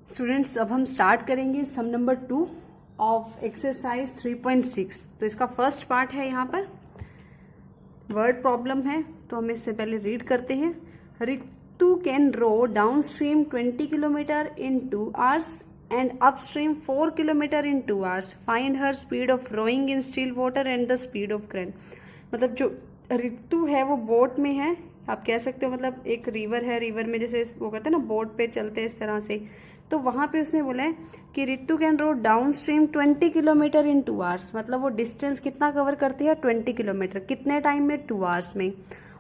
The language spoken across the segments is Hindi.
स्टूडेंट्स अब हम स्टार्ट करेंगे सम नंबर 2 ऑफ एक्सरसाइज 3.6। तो इसका फर्स्ट पार्ट है, यहाँ पर वर्ड प्रॉब्लम है, तो हम इससे पहले रीड करते हैं। Ritu can row downstream 20 kilometre in 2 hours and upstream 4 kilometre in 2 hours। Find her speed of rowing in still water and the speed of current. मतलब जो रितु है वो बोट में है, आप कह सकते हो, मतलब एक रिवर है, रिवर में जैसे वो करते हैं ना, बोट पे चलते हैं इस तरह से। तो वहां पे उसने बोला है कि Ritu can row downstream 20 kilometre in 2 hours। मतलब वो डिस्टेंस कितना कवर करती है, 20 किलोमीटर, कितने टाइम में, 2 hours में।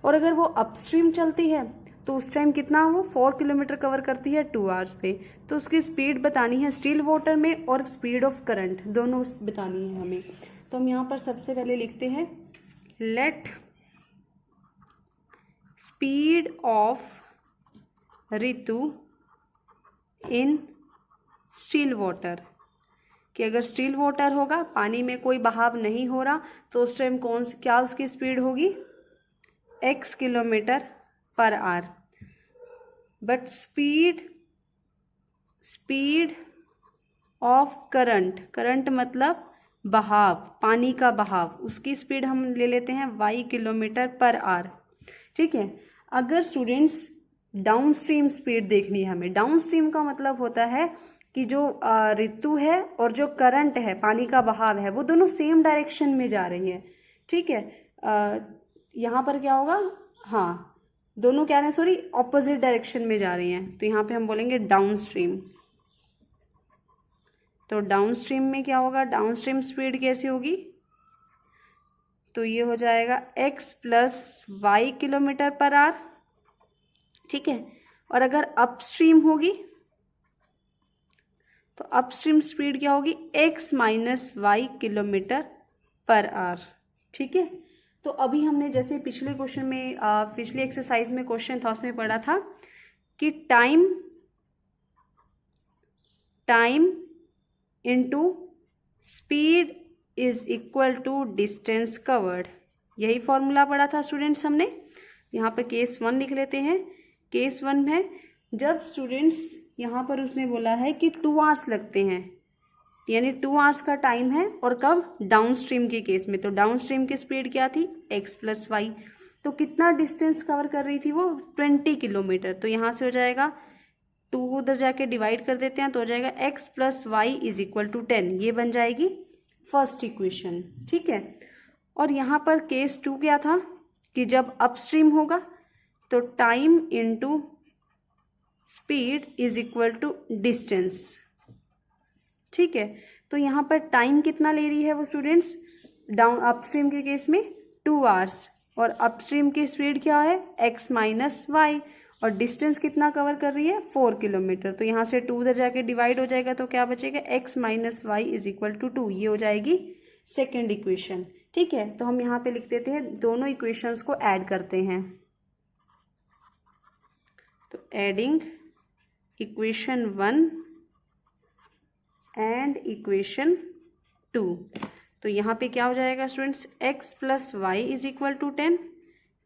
और अगर वो अपस्ट्रीम चलती है तो उस टाइम कितना, वो 4 किलोमीटर कवर करती है 2 hours पे। तो उसकी स्पीड बतानी है स्टिल वाटर में और स्पीड ऑफ करंट, दोनों बतानी है हमें। तो हम यहाँ पर सबसे पहले लिखते हैं let speed of Ritu in still water, कि अगर स्टिल वाटर होगा, पानी में कोई बहाव नहीं हो रहा, तो उस टाइम क्या उसकी स्पीड होगी, x kilometre per our. But speed of current मतलब बहाव, पानी का बहाव, उसकी स्पीड हम ले लेते हैं y किलोमीटर पर आवर। ठीक है। अगर स्टूडेंट्स डाउन स्ट्रीम स्पीड देखनी है हमें, डाउन स्ट्रीम का मतलब होता है कि जो ऋतु है और जो करंट है, पानी का बहाव है, वो दोनों सेम डायरेक्शन में जा रही है। ठीक है। यहाँ पर क्या होगा, हाँ, दोनों क्या है, सॉरी, ऑपोजिट डायरेक्शन में जा रही हैं। तो यहाँ पे हम बोलेंगे डाउन स्ट्रीम। तो डाउन स्ट्रीम में क्या होगा, डाउन स्ट्रीम स्पीड कैसी होगी, तो ये हो जाएगा x plus y kilometre per hour. ठीक है। और अगर अपस्ट्रीम होगी तो अपस्ट्रीम स्पीड क्या होगी, x minus y kilometre per hour. ठीक है। तो अभी हमने जैसे पिछले क्वेश्चन में, पिछले एक्सरसाइज में क्वेश्चन था, उसमें पढ़ा था कि time into speed is equal to distance covered. यही फॉर्मूला पढ़ा था स्टूडेंट्स हमने। यहाँ पे केस 1 लिख लेते हैं। केस 1 है जब स्टूडेंट्स यहाँ पर उसने बोला है कि 2 hours लगते हैं, यानी 2 hours का टाइम है, और कब, डाउन स्ट्रीम के केस में। तो डाउन स्ट्रीम की स्पीड क्या थी, x प्लस वाई। तो कितना डिस्टेंस कवर कर रही थी वो, 20 किलोमीटर। तो यहाँ से हो जाएगा 2 उधर जाके डिवाइड कर देते हैं, तो हो जाएगा x plus y is equal to 10। ये बन जाएगी फर्स्ट इक्वेशन। ठीक है। और यहाँ पर केस 2 क्या था कि जब अपस्ट्रीम होगा तो time into speed is equal to distance. ठीक है। तो यहाँ पर टाइम कितना ले रही है वो स्टूडेंट्स, डाउन अपस्ट्रीम के केस में 2 hours, और अपस्ट्रीम की स्पीड क्या है, x माइनस वाई, और डिस्टेंस कितना कवर कर रही है, 4 किलोमीटर। तो यहाँ से 2 उधर जाके डिवाइड हो जाएगा, तो क्या बचेगा, x minus y is equal to 2। ये हो जाएगी सेकेंड इक्वेशन। ठीक है। तो हम यहाँ पे लिख देते हैं, दोनों इक्वेशंस को ऐड करते हैं। तो एडिंग इक्वेशन 1 एंड इक्वेशन 2। तो यहाँ पे क्या हो जाएगा students, x plus y is equal to 10,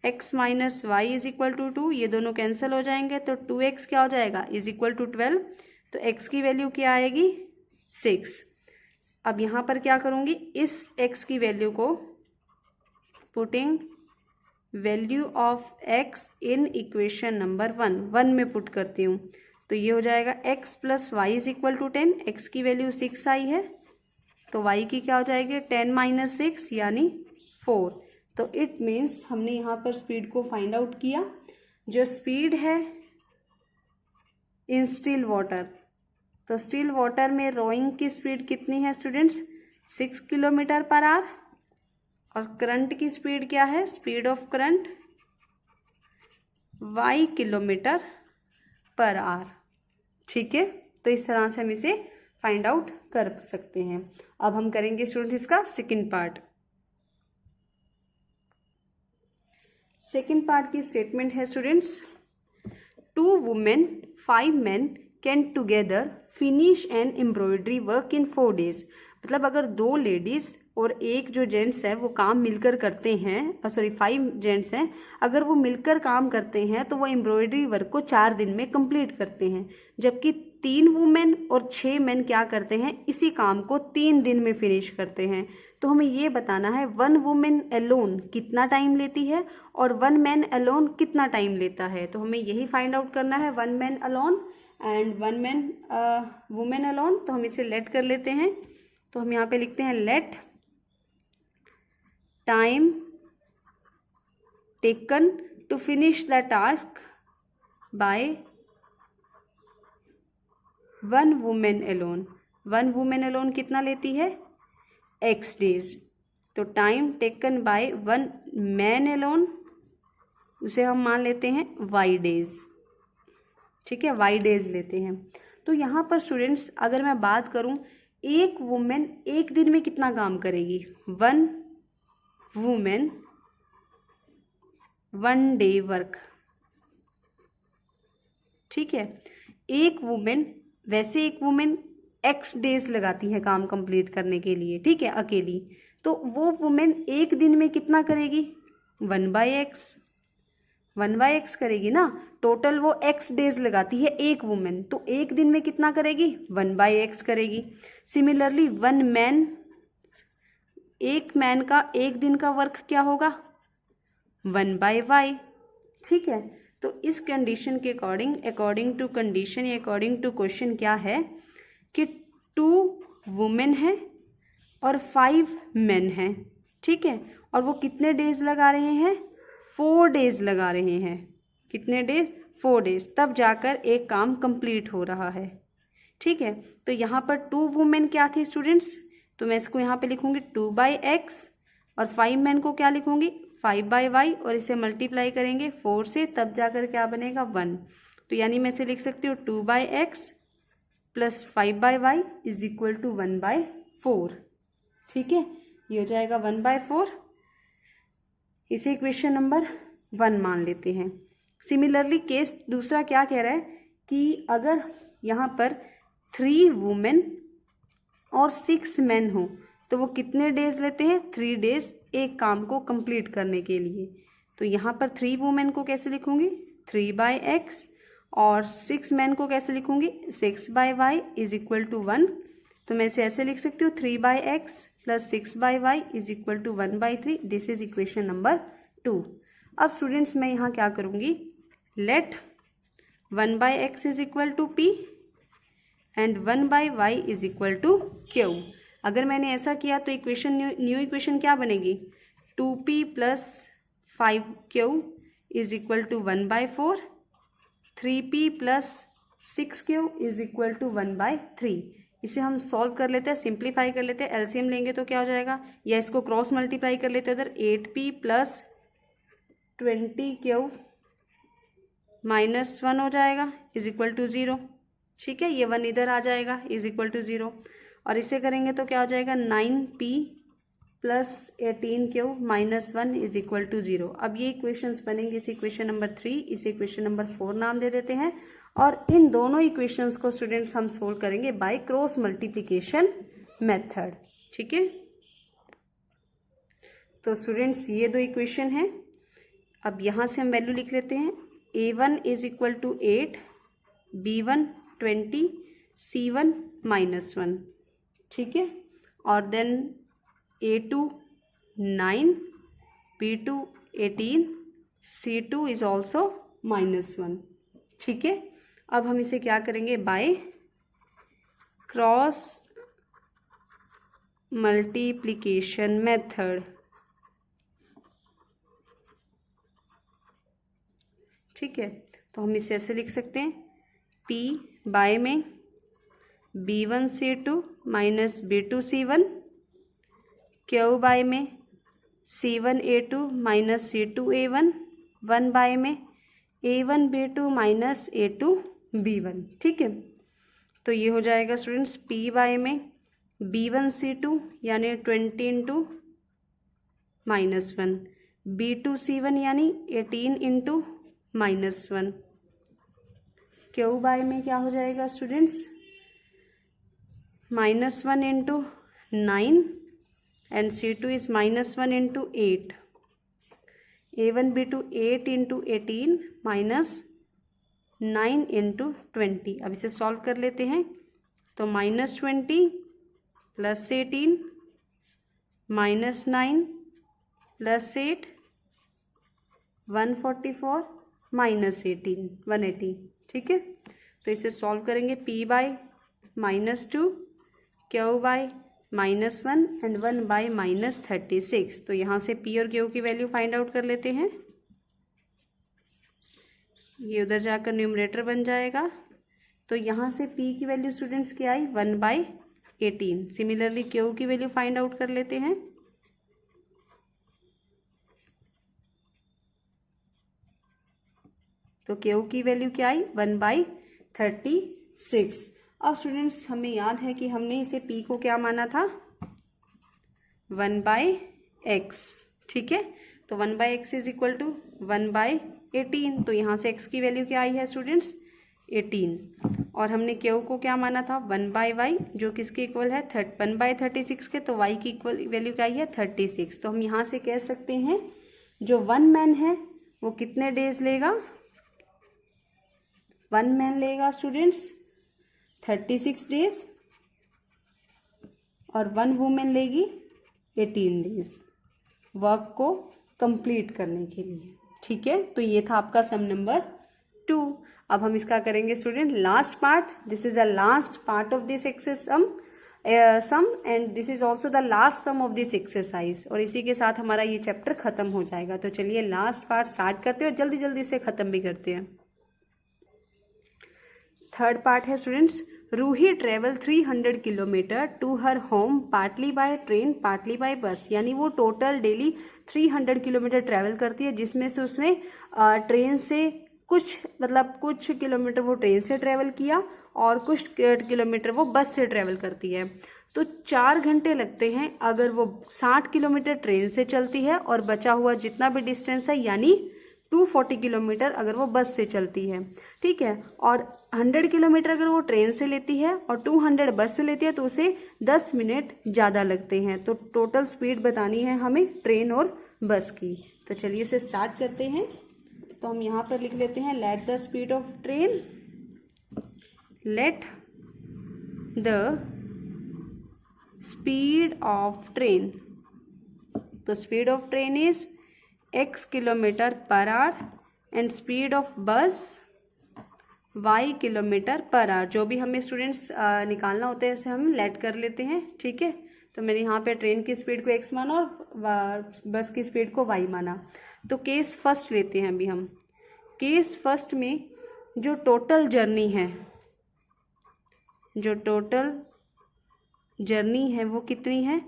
x minus y is equal to 2। ये दोनों कैंसिल हो जाएंगे, तो 2x क्या हो जाएगा, इज इक्वल टू 12। तो x की वैल्यू क्या आएगी, 6। अब यहाँ पर क्या करूँगी, इस x की वैल्यू को putting value of x in equation number 1 में पुट करती हूँ। तो ये हो जाएगा x plus y is equal to 10। x की वैल्यू 6 आई है, तो y की क्या हो जाएगी, 10 माइनस 6 यानी 4। तो इट मीन्स हमने यहाँ पर स्पीड को फाइंड आउट किया। जो स्पीड है इन स्टिल वाटर, तो स्टिल वाटर में रोइंग की स्पीड कितनी है स्टूडेंट्स, 6 किलोमीटर पर आवर। और करंट की स्पीड क्या है, speed of current y kilometre per hour. ठीक है। तो इस तरह से हम इसे फाइंड आउट कर सकते हैं। अब हम करेंगे स्टूडेंट इसका सेकंड पार्ट। सेकंड पार्ट की स्टेटमेंट है students, 2 women 5 men can together finish an embroidery work in 4 days। मतलब अगर 2 लेडीज और एक जो जेंट्स है वो काम मिलकर करते हैं, सॉरी 5 जेंट्स हैं, अगर वो मिलकर काम करते हैं तो वो एम्ब्रॉयडरी वर्क को 4 दिन में कंप्लीट करते हैं, जबकि 3 वुमेन और 6 मैन क्या करते हैं, इसी काम को 3 दिन में फिनिश करते हैं। तो हमें ये बताना है 1 वुमेन अलोन कितना टाइम लेती है और 1 मैन अलोन कितना टाइम लेता है। तो हमें यही फाइंड आउट करना है, 1 man alone and 1 man women alone. तो हम इसे लेट कर लेते हैं। तो हम यहाँ पे लिखते हैं let time taken to finish the task by 1 women alone. 1 women alone कितना लेती है, x डेज। तो time taken by 1 man alone, उसे हम मान लेते हैं y डेज। ठीक है, y डेज लेते हैं। तो यहाँ पर स्टूडेंट्स अगर मैं बात करूँ, एक वुमेन एक दिन में कितना काम करेगी, 1 वुमेन 1 डे वर्क। ठीक है, एक वुमेन, वैसे एक वुमेन x डेज लगाती है काम कंप्लीट करने के लिए, ठीक है, अकेली। तो वो वुमेन एक दिन में कितना करेगी, 1/x करेगी ना। टोटल वो x डेज लगाती है एक वुमेन, तो एक दिन में कितना करेगी, 1/x करेगी। सिमिलरली 1 मैन, एक मैन का एक दिन का वर्क क्या होगा, 1/y। ठीक है, तो इस कंडीशन के अकॉर्डिंग टू कंडीशन या अकॉर्डिंग टू क्वेश्चन क्या है कि 2 वुमेन है और 5 मैन हैं। ठीक है, और वो कितने डेज लगा रहे हैं, 4 डेज लगा रहे हैं। कितने डेज, 4 डेज, तब जाकर एक काम कंप्लीट हो रहा है। ठीक है, तो यहाँ पर 2 वुमेन क्या थी स्टूडेंट्स, तो मैं इसको यहाँ पे लिखूंगी 2/x और 5 मैन को क्या लिखूंगी, 5/y, और इसे मल्टीप्लाई करेंगे 4 से, तब जाकर क्या बनेगा, 1। तो यानी मैं इसे लिख सकती हूँ 2/x plus 5/y is equal to 1/4। ठीक है, ये हो जाएगा 1/4। इसे इक्वेशन नंबर 1 मान लेते हैं। सिमिलरली केस दूसरा क्या कह रहा है कि अगर यहाँ पर 3 वुमेन और 6 मैन हो तो वो कितने डेज लेते हैं, 3 डेज एक काम को कंप्लीट करने के लिए। तो यहाँ पर 3 वुमेन को कैसे लिखूंगी, 3/x, और 6 मैन को कैसे लिखूंगी, 6/y इज इक्वल टू 1। तो मैं इसे ऐसे लिख सकती हूँ 3/x plus 6/y is equal to 1/3। This is equation number 2। अब स्टूडेंट्स मैं यहाँ क्या करूँगी, let 1/x is equal to p and 1/y is equal to q। अगर मैंने ऐसा किया तो इक्वेशन न्यू इक्वेशन क्या बनेगी, 2p plus 5q is equal to 1/4, 3p plus 6q is equal to 1/3। इसे हम सॉल्व कर लेते हैं, सिंप्लीफाई कर लेते हैं, एलसीएम लेंगे तो क्या हो जाएगा, या इसको क्रॉस मल्टीप्लाई कर लेते हैं उधर, 8p प्लस 20q माइनस 1 हो जाएगा इज इक्वल टू 0। ठीक है, ये 1 इधर आ जाएगा इज इक्वल टू 0, और इसे करेंगे तो क्या हो जाएगा, 9p plus 18q minus 1 is equal to 0। अब ये इक्वेशंस बनेंगे, इस इक्वेशन नंबर 3, इसे इक्वेशन नंबर 4 नाम दे देते हैं। और इन दोनों इक्वेशंस को स्टूडेंट्स हम सोल्व करेंगे बाय क्रॉस मल्टीप्लिकेशन मेथड। ठीक है, तो स्टूडेंट्स ये 2 इक्वेशन हैं। अब यहाँ से हम वैल्यू लिख लेते हैं, a1 is equal to 8, b1 20, c1 -1। ठीक है, और then a2 9, b2 18, c2 is also -1। ठीक है, अब हम इसे क्या करेंगे, बाय क्रॉस मल्टीप्लिकेशन मेथड। ठीक है, तो हम इसे ऐसे लिख सकते हैं, p बाय में b1 c2 minus b2 c1, q bye में c1 a2 minus c2 a1, 1 bye में a1 b2 minus a2 b1। ठीक है, तो ये हो जाएगा स्टूडेंट्स p बाय में b1 c2 यानी 20 इंटू -1, b2 c1 यानी 18 इंटू -1, क्यू बाय में क्या हो जाएगा students, -1 into 9 and C2 is -1 into 8. A1 B2 8 into 18 minus 9 into 20. अब इसे सॉल्व कर लेते हैं। तो -20 प्लस 18 माइनस 9 प्लस 8 144 माइनस 18 180। ठीक है, तो इसे सॉल्व करेंगे। P by -2 Q by -1 and 1 by -36। तो यहाँ से P और Q की वैल्यू फाइंड आउट कर लेते हैं। ये उधर जाकर न्यूमरेटर बन जाएगा। तो यहाँ से P की वैल्यू स्टूडेंट्स क्या आई 1 बाय 18। सिमिलरली Q की वैल्यू फाइंड आउट कर लेते हैं। तो Q की वैल्यू क्या आई 1 बाई 36। अब स्टूडेंट्स हमें याद है कि हमने इसे P को क्या माना था 1 बाई x। ठीक है, तो 1 by x is equal to 1 by 18। तो यहाँ से x की वैल्यू क्या आई है स्टूडेंट्स 18। और हमने Q को क्या माना था 1 बाई y, जो किसके इक्वल है 1 बाई 36 के। तो y की इक्वल वैल्यू क्या आई है 36। तो हम यहाँ से कह सकते हैं जो 1 मैन है वो कितने डेज लेगा 1 मैन लेगा स्टूडेंट्स 36 डेज और 1 वुमेन लेगी 18 डेज वर्क को कंप्लीट करने के लिए। ठीक है, तो ये था आपका सम नंबर 2। अब हम इसका करेंगे student last part. This is the last part of this exercise sum and this is also the last sum of this exercise. और इसी के साथ हमारा ये चैप्टर खत्म हो जाएगा। तो चलिए लास्ट पार्ट स्टार्ट करते हैं और जल्दी जल्दी से खत्म भी करते हैं। थर्ड पार्ट है students, Roohi travel 300 kilometre to her home partly by train partly by bus. यानी वो टोटल डेली 300 किलोमीटर ट्रेवल करती है, जिसमें से उसने ट्रेन से कुछ किलोमीटर वो ट्रेन से ट्रेवल किया और कुछ किलोमीटर वो बस से ट्रेवल करती है। तो 4 घंटे लगते हैं अगर वो 60 किलोमीटर ट्रेन से चलती है और बचा हुआ जितना भी डिस्टेंस है यानी 240 किलोमीटर अगर वो बस से चलती है। ठीक है, और 100 किलोमीटर अगर वो ट्रेन से लेती है और 200 बस से लेती है तो उसे 10 मिनट ज़्यादा लगते हैं। तो टोटल स्पीड बतानी है हमें ट्रेन और बस की। तो चलिए इसे स्टार्ट करते हैं। तो हम यहाँ पर लिख लेते हैं let the speed of train, let the speed of train. तो speed of train is x kilometre per hour and speed of bus y kilometre per hour. जो भी हमें स्टूडेंट्स निकालना होता है इसे हम लेट कर लेते हैं। ठीक है, तो मैंने यहाँ पे ट्रेन की स्पीड को x माना और बस की स्पीड को y माना। तो केस फर्स्ट लेते हैं अभी हम। केस फर्स्ट में जो टोटल जर्नी है वो कितनी है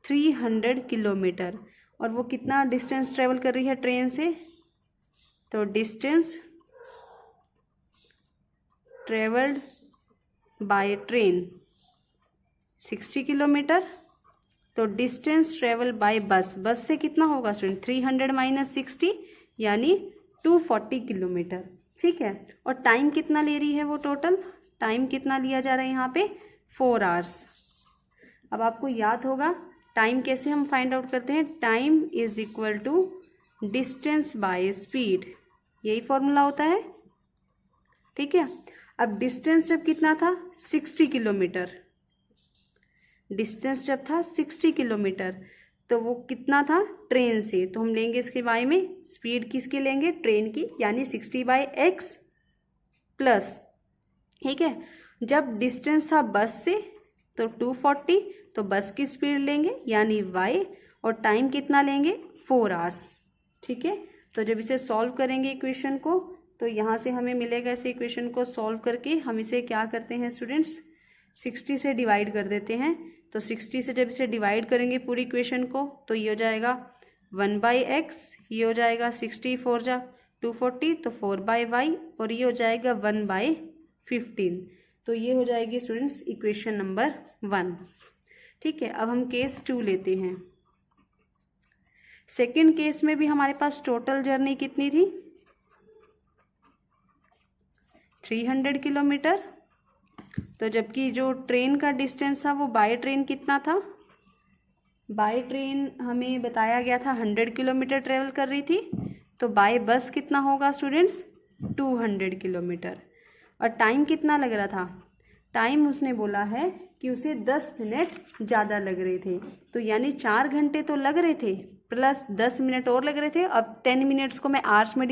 300 किलोमीटर। और वो कितना डिस्टेंस ट्रेवल कर रही है ट्रेन से, तो distance travelled by train 60 kilometre. तो डिस्टेंस ट्रेवल बाय बस से कितना होगा स्टूडेंट 300 माइनस 60 यानी 240 किलोमीटर। ठीक है, और टाइम कितना ले रही है वो टोटल टाइम कितना लिया जा रहा है यहाँ पे 4 आवर्स। अब आपको याद होगा टाइम कैसे हम फाइंड आउट करते हैं, time is equal to distance by speed, यही फॉर्मूला होता है। ठीक है, अब डिस्टेंस जब कितना था 60 किलोमीटर, डिस्टेंस जब था 60 किलोमीटर तो वो कितना था ट्रेन से, तो हम लेंगे इसके बाय में स्पीड किसकी लेंगे ट्रेन की, यानी 60 बाय एक्स प्लस। ठीक है, जब डिस्टेंस था बस से तो 240, तो बस की स्पीड लेंगे यानी y और टाइम कितना लेंगे 4 आवर्स। ठीक है, तो जब इसे सॉल्व करेंगे इक्वेशन को तो यहाँ से हमें मिलेगा, इसे इक्वेशन को सॉल्व करके हम इसे क्या करते हैं स्टूडेंट्स 60 से डिवाइड कर देते हैं। तो 60 से जब इसे डिवाइड करेंगे पूरी इक्वेशन को तो ये हो जाएगा 1 बाई एक्स, ये हो जाएगा 60 4 जा 240 तो 4 बाई वाई और ये हो जाएगा 1 बाई 15। तो ये हो जाएगी स्टूडेंट्स इक्वेशन नंबर 1। ठीक है, अब हम केस 2 लेते हैं। सेकंड केस में भी हमारे पास टोटल जर्नी कितनी थी 300 किलोमीटर। तो जबकि जो ट्रेन का डिस्टेंस था वो बाय ट्रेन कितना था बाय ट्रेन हमें बताया गया था 100 किलोमीटर ट्रेवल कर रही थी, तो बाय बस कितना होगा स्टूडेंट्स 200 किलोमीटर। और टाइम कितना लग रहा था, टाइम उसने बोला है कि उसे 10 मिनट ज़्यादा लग रहे थे, तो यानी 4 घंटे तो लग रहे थे प्लस 10 मिनट और लग रहे थे। अब 10 मिनट्स को मैं आवर्स में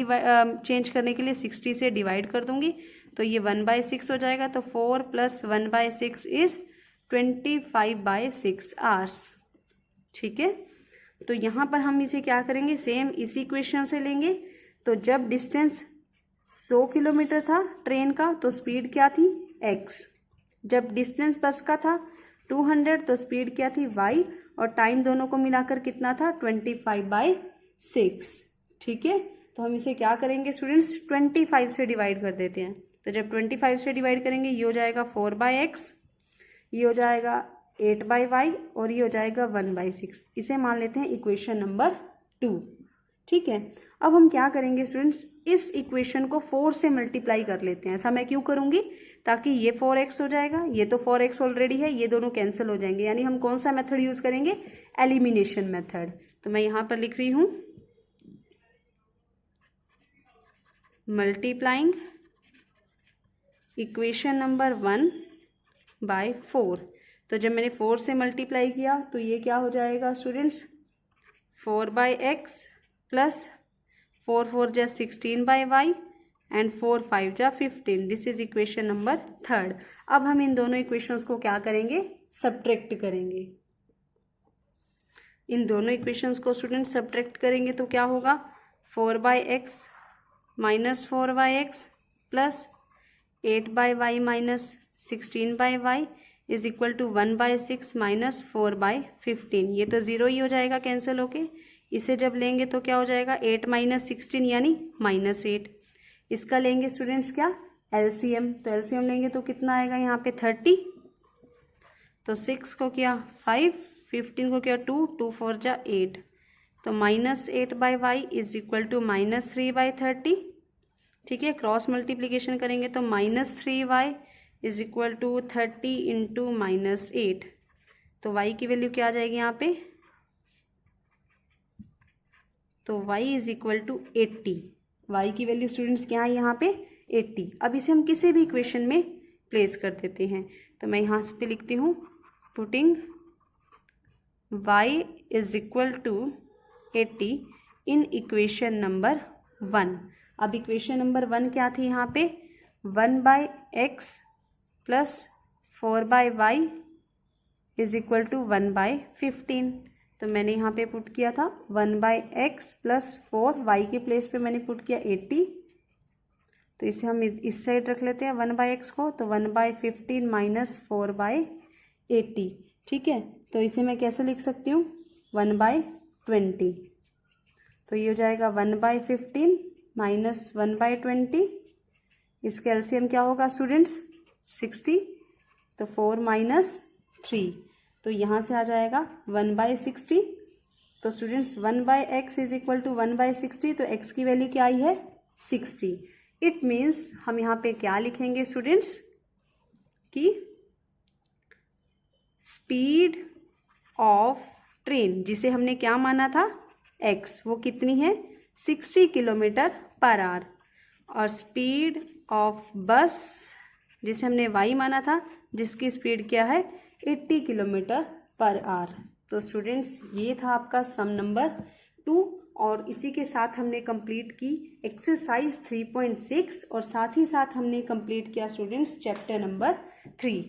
चेंज करने के लिए 60 से डिवाइड कर दूंगी, तो ये 1/6 हो जाएगा। तो 4 + 1/6 इज़ 25/6 आवर्स। ठीक है, तो यहाँ पर हम इसे क्या करेंगे, सेम इसी इक्वेशन से लेंगे। तो जब डिस्टेंस 100 किलोमीटर था ट्रेन का, तो स्पीड क्या थी x। जब डिस्टेंस बस का था 200, तो स्पीड क्या थी y। और टाइम दोनों को मिलाकर कितना था 25/6। ठीक है, तो हम इसे क्या करेंगे स्टूडेंट्स 25 से डिवाइड कर देते हैं। तो जब 25 से डिवाइड करेंगे ये हो जाएगा 4/x, ये हो जाएगा 8/y और ये हो जाएगा 1/6। इसे मान लेते हैं इक्वेशन नंबर 2। ठीक है, अब हम क्या करेंगे स्टूडेंट्स, इस इक्वेशन को 4 से मल्टीप्लाई कर लेते हैं। ऐसा मैं क्यों करूंगी, ताकि ये 4x हो जाएगा, ये तो 4x ऑलरेडी है, ये दोनों कैंसिल हो जाएंगे। यानी हम कौन सा मेथड यूज करेंगे, एलिमिनेशन मेथड। तो मैं यहां पर लिख रही हूं मल्टीप्लाइंग इक्वेशन नंबर 1/4। तो जब मैंने 4 से मल्टीप्लाई किया तो ये क्या हो जाएगा स्टूडेंट्स 4/x प्लस 4 जा 16/y एंड 4 5 जा 15। This is equation number 3। अब हम इन दोनों इक्वेशंस को क्या करेंगे, सब्ट्रैक्ट करेंगे। इन दोनों इक्वेशंस को स्टूडेंट सब्ट्रैक्ट करेंगे तो क्या होगा 4/x minus 4/x plus 8/y minus 16/y is equal to 1/6 minus 4/15। ये तो 0 ही हो जाएगा कैंसिल होके। इसे जब लेंगे तो क्या हो जाएगा 8 - 16 यानी -8। इसका लेंगे स्टूडेंट्स क्या एलसीएम, तो एलसीएम लेंगे तो कितना आएगा यहाँ पे 30। तो 6 को क्या 5, 15 को क्या 2, 2 4 जा 8। तो -8/y इज इक्वल टू -3/30। ठीक है, क्रॉस मल्टीप्लीकेशन करेंगे तो -3y is equal to 30 into -8। तो y की वैल्यू क्या आ जाएगी यहाँ पे, तो y is equal to 80। y की वैल्यू स्टूडेंट्स क्या है यहाँ पे 80। अब इसे हम किसी भी इक्वेशन में प्लेस कर देते हैं। तो मैं यहाँ पे लिखती हूँ putting y is equal to 80 in equation number 1। अब इक्वेशन नंबर 1 क्या थी यहाँ पे 1/x plus 4/y is equal to 1/15। तो मैंने यहाँ पे पुट किया था 1/x प्लस 4, y के प्लेस पे मैंने पुट किया 80। तो इसे हम इस साइड रख लेते हैं 1/x को, तो 1/15 माइनस 4/80। ठीक है, तो इसे मैं कैसे लिख सकती हूँ 1/20। तो ये हो जाएगा 1/15 माइनस 1/20। इसका एलसीएम क्या होगा स्टूडेंट्स 60। तो 4 - 3, तो यहाँ से आ जाएगा 1/60। तो students 1/x is equal to 1/60। तो x की वैल्यू क्या आई है 60। इट मीन्स हम यहाँ पे क्या लिखेंगे स्टूडेंट्स कि स्पीड ऑफ ट्रेन जिसे हमने क्या माना था x, वो कितनी है 60 km/h। और स्पीड ऑफ बस जिसे हमने y माना था, जिसकी स्पीड क्या है 80 km/h। तो स्टूडेंट्स ये था आपका सम नंबर 2। और इसी के साथ हमने कंप्लीट की एक्सरसाइज 3.6 और साथ ही साथ हमने कंप्लीट किया स्टूडेंट्स चैप्टर नंबर 3।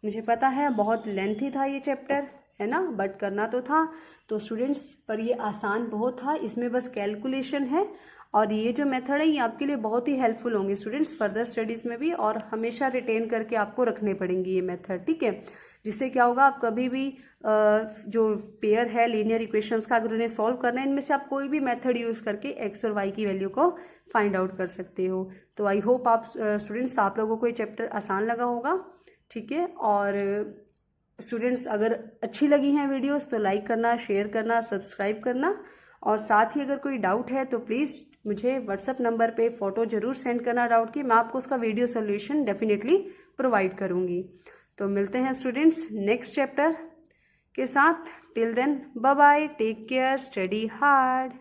मुझे पता है बहुत लेंथी था ये चैप्टर, है ना, बट करना तो था। तो स्टूडेंट्स पर ये आसान बहुत था, इसमें बस कैलकुलेशन है। और ये जो मेथड है ये आपके लिए बहुत ही हेल्पफुल होंगे स्टूडेंट्स फर्दर स्टडीज़ में भी, और हमेशा रिटेन करके आपको रखने पड़ेंगी ये मेथड। ठीक है, जिससे क्या होगा आप कभी भी जो पेयर है लीनियर इक्वेशंस का, अगर उन्हें सॉल्व करना है, इनमें से आप कोई भी मेथड यूज़ करके एक्स और वाई की वैल्यू को फाइंड आउट कर सकते हो। तो आई होप आप स्टूडेंट्स आप लोगों को ये चैप्टर आसान लगा होगा। ठीक है, और स्टूडेंट्स अगर अच्छी लगी हैं वीडियोस तो लाइक करना, शेयर करना, सब्सक्राइब करना। और साथ ही अगर कोई डाउट है तो प्लीज़ मुझे व्हाट्सएप नंबर पे फ़ोटो ज़रूर सेंड करना डाउट की, मैं आपको उसका वीडियो सोल्यूशन डेफिनेटली प्रोवाइड करूँगी। तो मिलते हैं स्टूडेंट्स नेक्स्ट चैप्टर के साथ। till then, bye bye, take care, study hard.